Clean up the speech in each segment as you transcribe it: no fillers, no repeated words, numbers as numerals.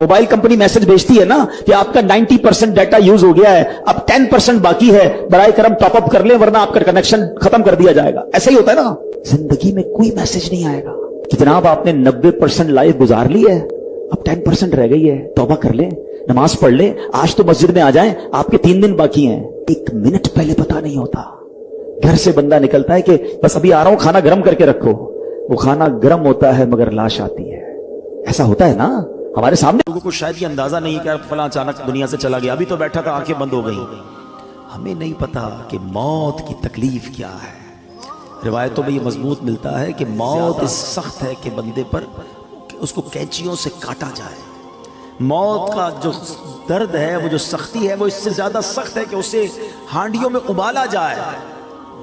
Mobile company message भेजती है ना कि आपका 90% डाटा यूज हो गया है, अब 10% बाकी है, बराए करम टॉप अप कर लें वरना आपका कनेक्शन खत्म कर दिया जाएगा। ऐसा ही होता है ना, जिंदगी में कोई मैसेज नहीं आएगा कि जनाब आपने 90% लाइफ गुजार ली है, अब 10% रह गई है, तौबा कर ले, नमाज पढ़ ले, आज तो मस्जिद में आ जाएं, आपके 3 दिन बाकी हैं। 1 मिनट पहले पता नहीं होता। घर से बंदा निकलता है कि बस अभी आ रहा हूं, खाना गर्म करके रखो। वो खाना गर्म होता है मगर लाश आती है। ऐसा होता है ना हमारे सामने। लोगों को शायद ये अंदाजा नहीं है कि फलां अचानक दुनिया से चला गया, अभी तो बैठा था, आंखें बंद हो गई। हमें नहीं पता कि मौत की तकलीफ क्या है। रिवायतों में ये मजबूत मिलता है कि मौत इस सख्त है कि बंदे पर उसको कैंचियों से काटा जाए। मौत का जो दर्द है, वो जो सख्ती है, वो इससे ज्यादा सख्त है कि उसे हांडियों में उबाला जाए।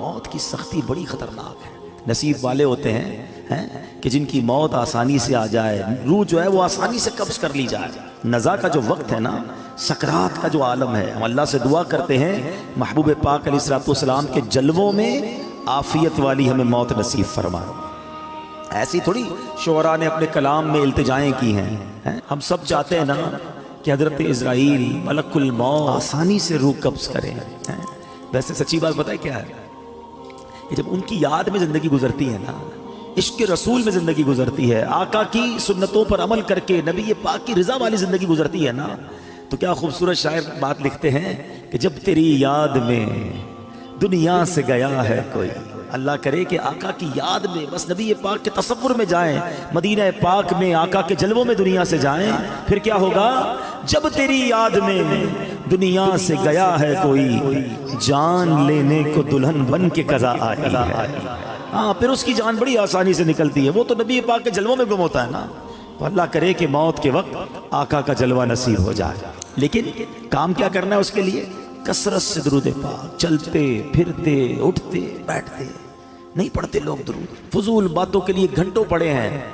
मौत की सख्ती बड़ी खतरनाक है। नसीब वाले होते हैं कि जिनकी मौत आसानी से आ जाए, रूह जो है वो आसानी से कब्ज कर ली जाए। नज़ा का जो वक्त है ना, सकरात का जो आलम है, हम अल्लाह से दुआ करते हैं महबूब पाक अलैहिस्सलाम के जलवों में आफियत वाली हमें मौत नसीब फरमा। ऐसी थोड़ी शुअरा ने अपने कलाम में इल्तिजाएं की हैं। हम सब चाहते हैं ना कि हजरत इज़राइल मलकुल मौत आसानी से रूह कब्ज करें। वैसे सच्ची बात बताए क्या है कि जब उनकी याद में जिंदगी गुजरती है ना, इश्क रसूल में जिंदगी गुजरती है, आका की सुन्नतों पर अमल करके नबी पाक की रजा वाली जिंदगी गुजरती है ना, तो क्या खूबसूरत शायर बात लिखते हैं कि जब तेरी याद में दुनिया से गया है कोई। अल्लाह करे कि आका की याद में बस नबी पाक के तसव्वुर में जाएं, मदीना पाक में आका के जलवों में दुनिया से जाएं, फिर क्या होगा। जब तेरी याद में दुनिया से गया है कोई, जान लेने को दुल्हन बन के कज़ा आई है। हाँ, फिर उसकी जान बड़ी आसानी से निकलती है। वो तो नबी पाक के जलवों में गुम होता है ना। तो अल्लाह करे कि मौत के वक्त आका का जलवा नसीब हो जाए। लेकिन काम क्या करना है उसके लिए? कसरत से दुरूद पाक, चलते फिरते उठते बैठते। नहीं पढ़ते लोग दुरूद, फजूल बातों के लिए घंटों पड़े हैं।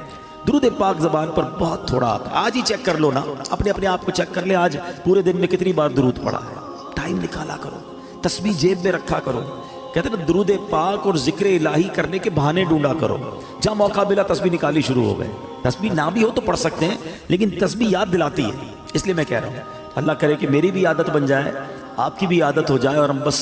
दुरूद पाक ज़बान पर बहुत थोड़ा आता। आज ही चेक कर लो ना, अपने आप को चेक कर ले, आज पूरे दिन में कितनी बार दुरूद पढ़ा है। टाइम निकाला करो, तस्बीह जेब में रखा करो। कहते हैं ना, दुरूद पाक और जिक्र इलाही करने के बहाने ढूंढा करो। जहाँ मौका मिला तस्बीह निकाली शुरू हो गए। तस्बीह ना भी हो तो पढ़ सकते हैं, लेकिन तस्बीह याद दिलाती है। इसलिए मैं कह रहा हूँ अल्लाह करे कि मेरी भी आदत बन जाए, आपकी भी आदत हो जाए, और हम बस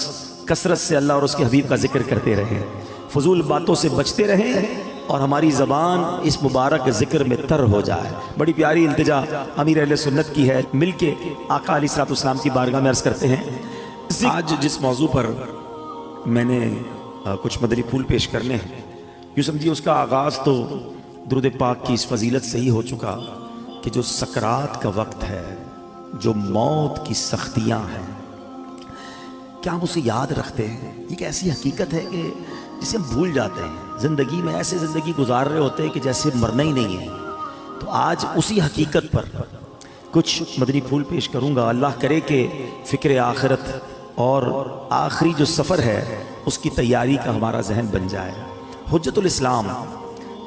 कसरत से अल्लाह और उसके हबीब का जिक्र करते रहें, फजूल बातों से बचते रहें, और हमारी ज़बान इस मुबारक जिक्र में तर हो जाए। बड़ी प्यारी इल्तिजा अमीर अहले सुन्नत की है। मिल के आका अलैहिस्सलाम की बारगाह में अर्ज़ करते हैं। आज जिस मौजू पर मैंने कुछ मदनी फूल पेश करने हैं, यूँ समझिए उसका आगाज़ तो दुरूद पाक की इस फजीलत से ही हो चुका कि जो सकरात का वक्त है, जो मौत की सख्तियाँ हैं, क्या हम उसे याद रखते हैं? एक ऐसी हकीकत है कि जिसे हम भूल जाते हैं। ज़िंदगी में ऐसे ज़िंदगी गुजार रहे होते हैं कि जैसे मरना ही नहीं है। तो आज उसी हकीकत पर कुछ मदनी फूल पेश करूँगा। अल्लाह करे कि फ़िक्र आखिरत और आखिरी जो सफ़र है उसकी तैयारी का हमारा जहन बन जाए। हुज्जतुल इस्लाम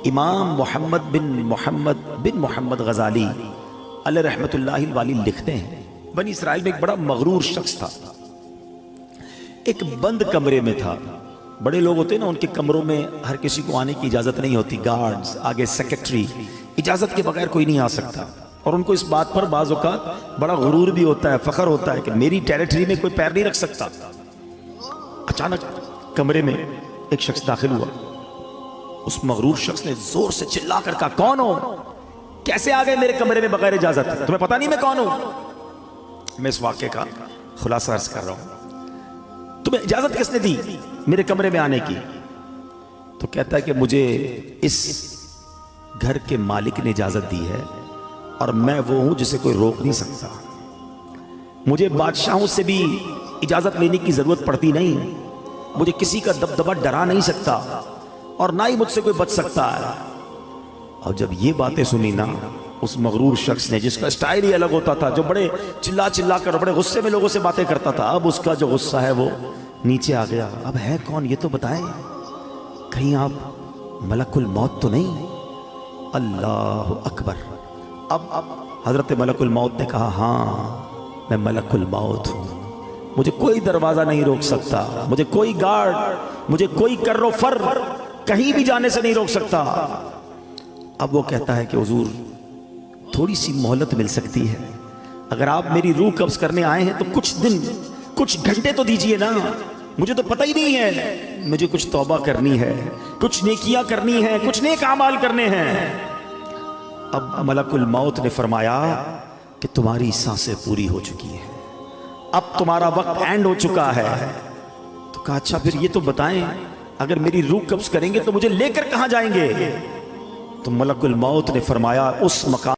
इमाम मोहम्मद बिन मोहम्मद गज़ाली अलैहि रहमतुल्लाहि वाली लिखते हैं, बनी इसराइल में एक बड़ा मगरूर शख्स था। एक बंद कमरे में था। बड़े लोग होते हैं ना, उनके कमरों में हर किसी को आने की इजाज़त नहीं होती। गार्ड्स, आगे सेक्रेटरी, इजाज़त के बगैर कोई नहीं आ सकता। और उनको इस बात पर बाज़ औक़ात बड़ा गुरूर भी होता है, फ़ख्र होता है कि मेरी टेरिटरी में कोई पैर नहीं रख सकता। अचानक कमरे में एक शख्स दाखिल हुआ। उस मगरूर शख्स ने जोर से चिल्ला कर कहा, कौन हो? कैसे आ गए मेरे कमरे में बगैर इजाज़त? तुम्हें पता नहीं मैं कौन हूं? मैं इस वाक़े का खुलासा अर्ज़ कर रहा हूं। तुम्हें इजाज़त किसने दी मेरे कमरे में आने की? तो कहता है कि मुझे इस घर के मालिक ने इजाज़त दी है, और मैं वो हूं जिसे कोई रोक नहीं सकता। मुझे बादशाहों से भी इजाज़त लेने की ज़रूरत पड़ती नहीं। मुझे किसी का दबदबा डरा नहीं सकता, और ना ही मुझसे कोई बच सकता है। और जब ये बातें सुनी ना, उस मगरूर शख्स ने, जिसका स्टाइल ही अलग होता था, जो बड़े चिल्ला कर बड़े गुस्से में लोगों से बातें करता था, अब उसका जो गुस्सा है वो नीचे आ गया। अब है कौन ये तो बताएं, कहीं आप मलकुल मौत तो नहीं? अल्लाह अकबर। अब हजरत मलकुल मौत ने कहा, हाँ मैं मलकुल मौत हूँ, मुझे कोई दरवाज़ा नहीं रोक सकता, मुझे कोई गार्ड, मुझे कोई कर्रो फर कहीं भी जाने से नहीं रोक सकता। अब वो कहता है कि हुजूर थोड़ी सी मोहलत मिल सकती है। अगर आप मेरी रूह कब्ज करने आए हैं तो कुछ दिन, कुछ घंटे तो दीजिए ना। मुझे तो पता ही नहीं है, मुझे कुछ तौबा करनी है, कुछ नेकियां करनी है, कुछ नेक आमाल करने हैं। अब मलकुल मौत ने फरमाया कि तुम्हारी सांसें पूरी हो चुकी हैं, अब तुम्हारा वक्त एंड हो चुका है। तो कहा अच्छा फिर ये तो बताएं, अगर मेरी रूह कब्ज करेंगे तो मुझे लेकर कहां जाएंगे? तो मलकुल मौत ने फरमाया उस मकान